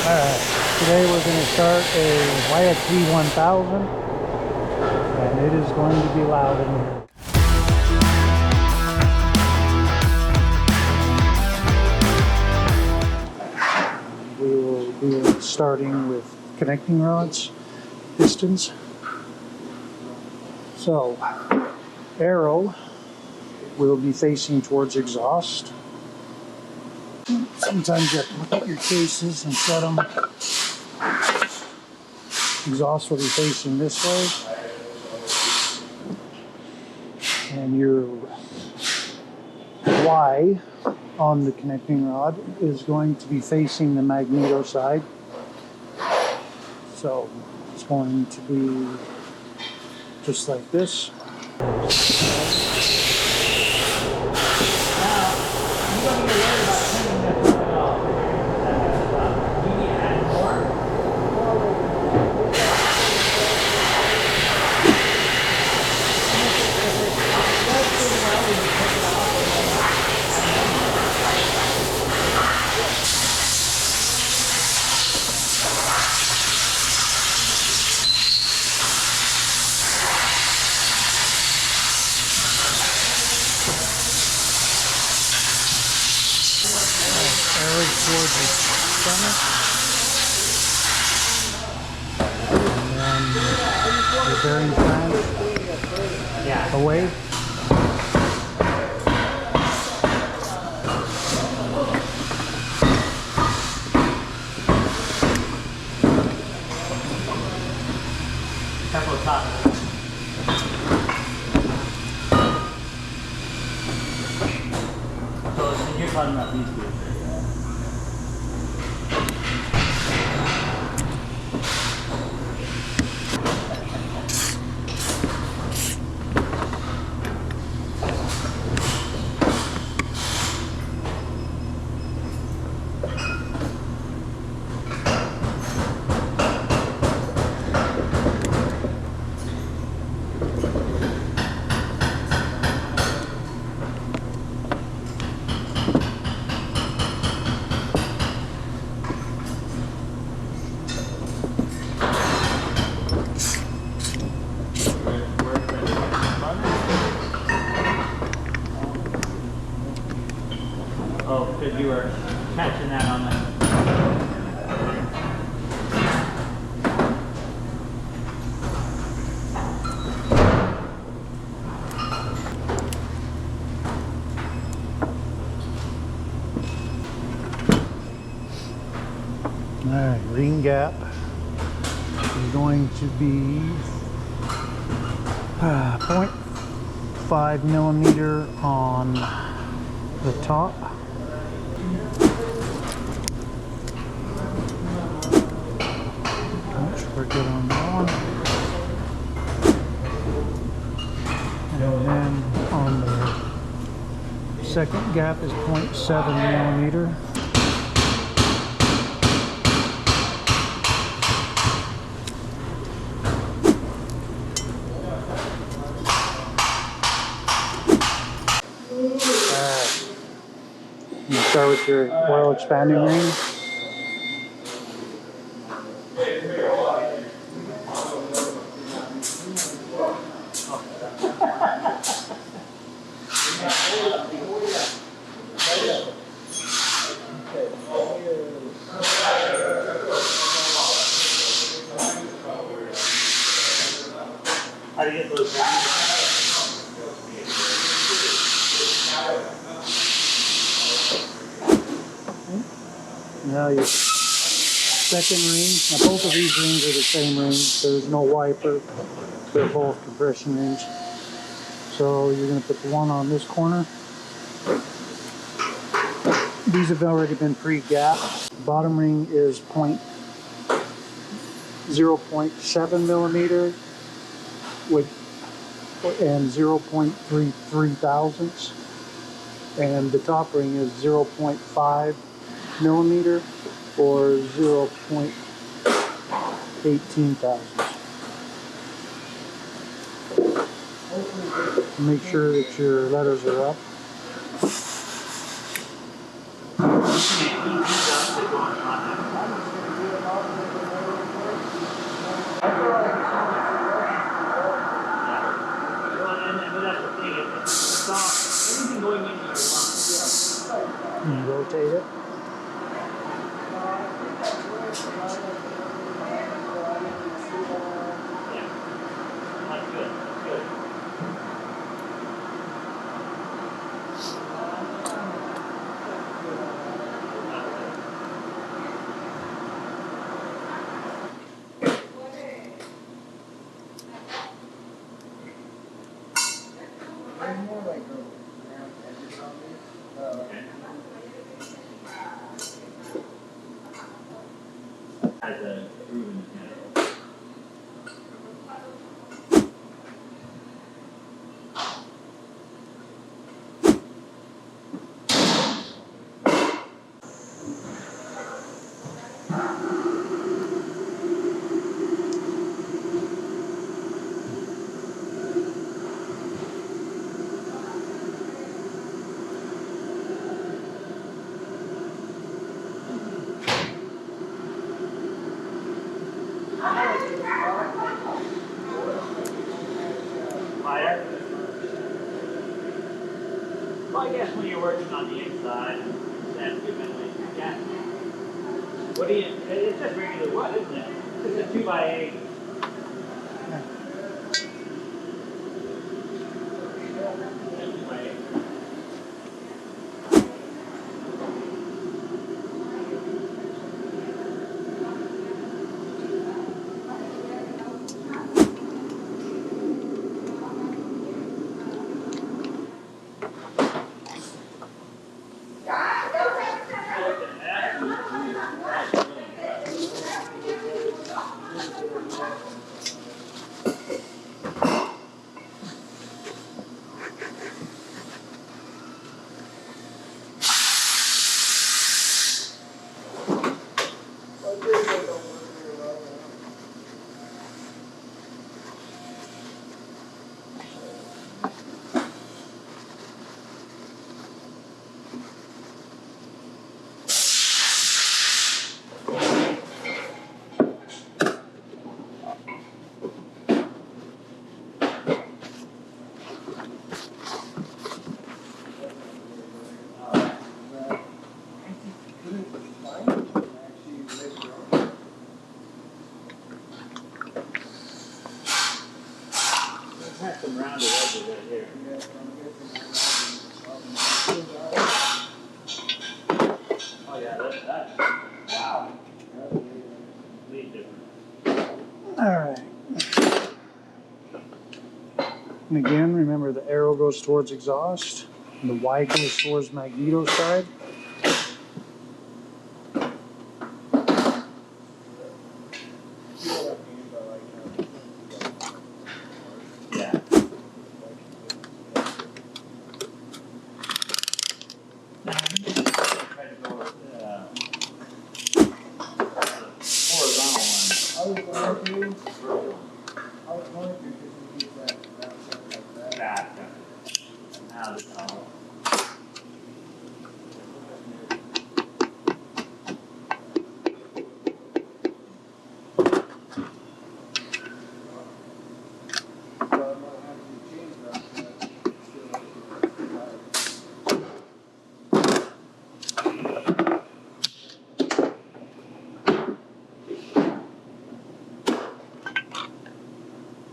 Alright, today we're going to start a YXZ 1000 and it is going to be loud in here. We will be starting with connecting rods, pistons. So, arrow will be facing towards exhaust. Sometimes you have to look at your cases and set them. Exhaust will be facing this way. And your Y on the connecting rod is going to be facing the magneto side. So it's going to be just like this. Arrow towards the center, and then the bearing crank away. Careful top. So you're talking about these two. Oh, because you were catching that on the... Alright, ring gap is going to be 0.5 millimeter on the top. We're good on that one. And then on the second gap is 0.7 millimeter. You start with your oil expanding ring. How do you get those down? Now your second ring. Now both of these rings are the same rings. There's no wiper. They're both compression rings. So you're going to put the one on this corner. These have already been pre-gapped. The bottom ring is 0.7 millimeter and 0.33 thousandths. And the top ring is 0.5 millimeter or 0.18 thousandths. Make sure that your letters are up. has a groove in his head. Higher? Well, I guess when you're working on the inside, that's good ventilation. Yeah. What do you, it's just regular wood, isn't it? It's a 2x8. Has some rounded edges right here. Oh yeah, that's wow. Completely different. Alright. And again, remember the arrow goes towards exhaust, and the Y goes towards magneto side. Yeah. Try to go with horizontal one. That. Now it's all.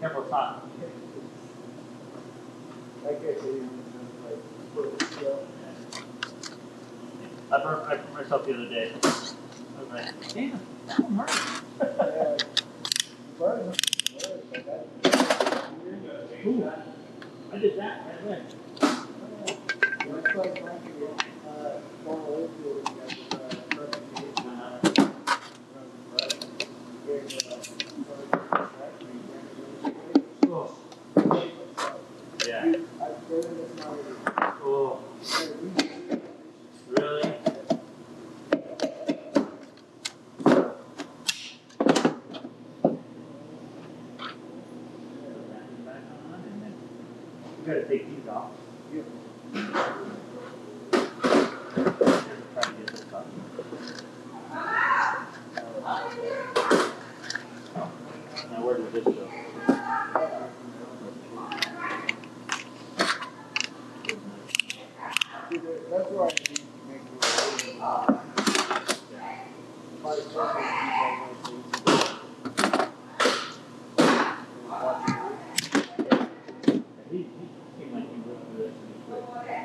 Careful, it's hot. I burnt myself the other day. I was like, damn, that one hurt. Ooh, I did that right there. Oh. Yeah. Oh. Really? You gotta take these off. Try to get this off. Now where does this go? That's why I need to make He seemed like he went through this pretty quick.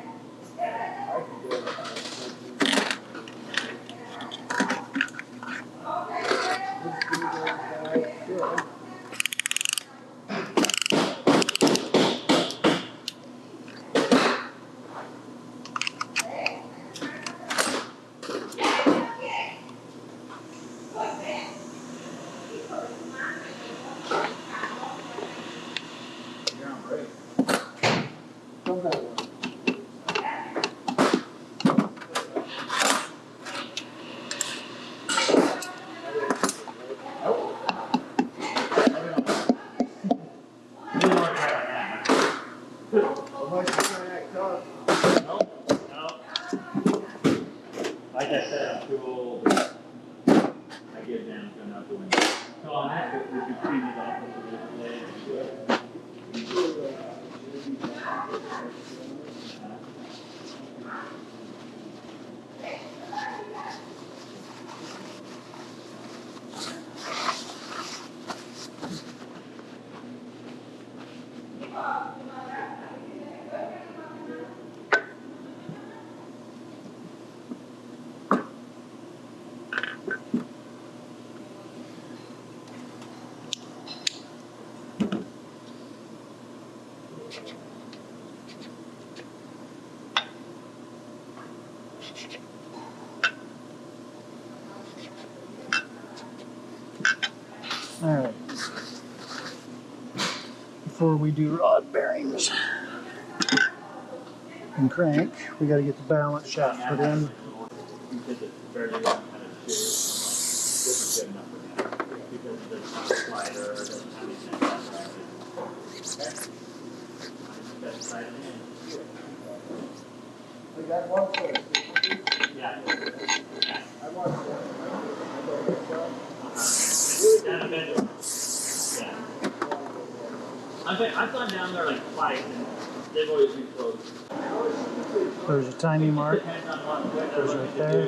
cold, I get down to enough window. So I'll have to, we could clean it off a little bit. Alright. Before we do rod bearings and crank, we got to get the balance shaft put in. Because it's fairly long kind of shape, this is good enough for that. Because it doesn't have a slider, it doesn't have anything like that. I just slide it in. We got one for Yeah. I want one. Down a bit. Yeah. I've gone down there like twice and they've always been closed. There's a timing mark. Depends on what Goes right there.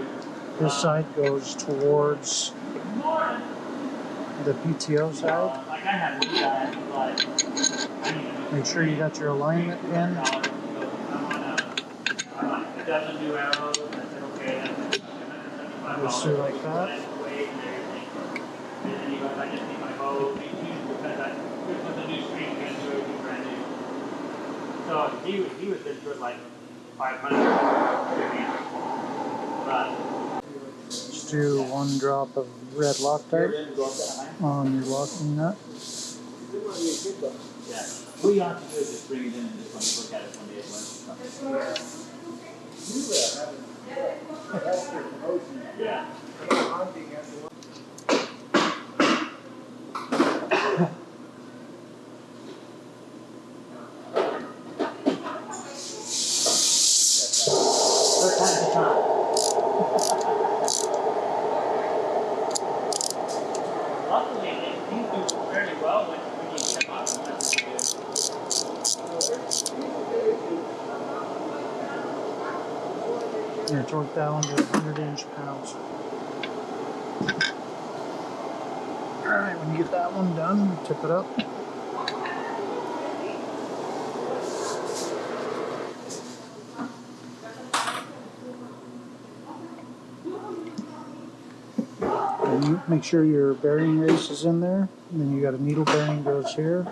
This side goes towards the PTO side. Like I have two guys like Make sure you got your alignment in. I'm on a dozen new arrows. I said, okay, that's Goes through like that. And then he goes, I just need my bow because this was a new screen transfer, it was brand new. So he was in for like 500. But Just do one drop of red Loctite on your locking nut. yeah, what you have to do is just bring it in and just look at it one day at once. Yeah. Third time's the charm. Luckily, they do fairly well when you get off and that's good. Your torque down to 100 inch-pounds. Alright, when you get that one done, tip it up. And you make sure your bearing race is in there. And then you got a needle bearing goes here.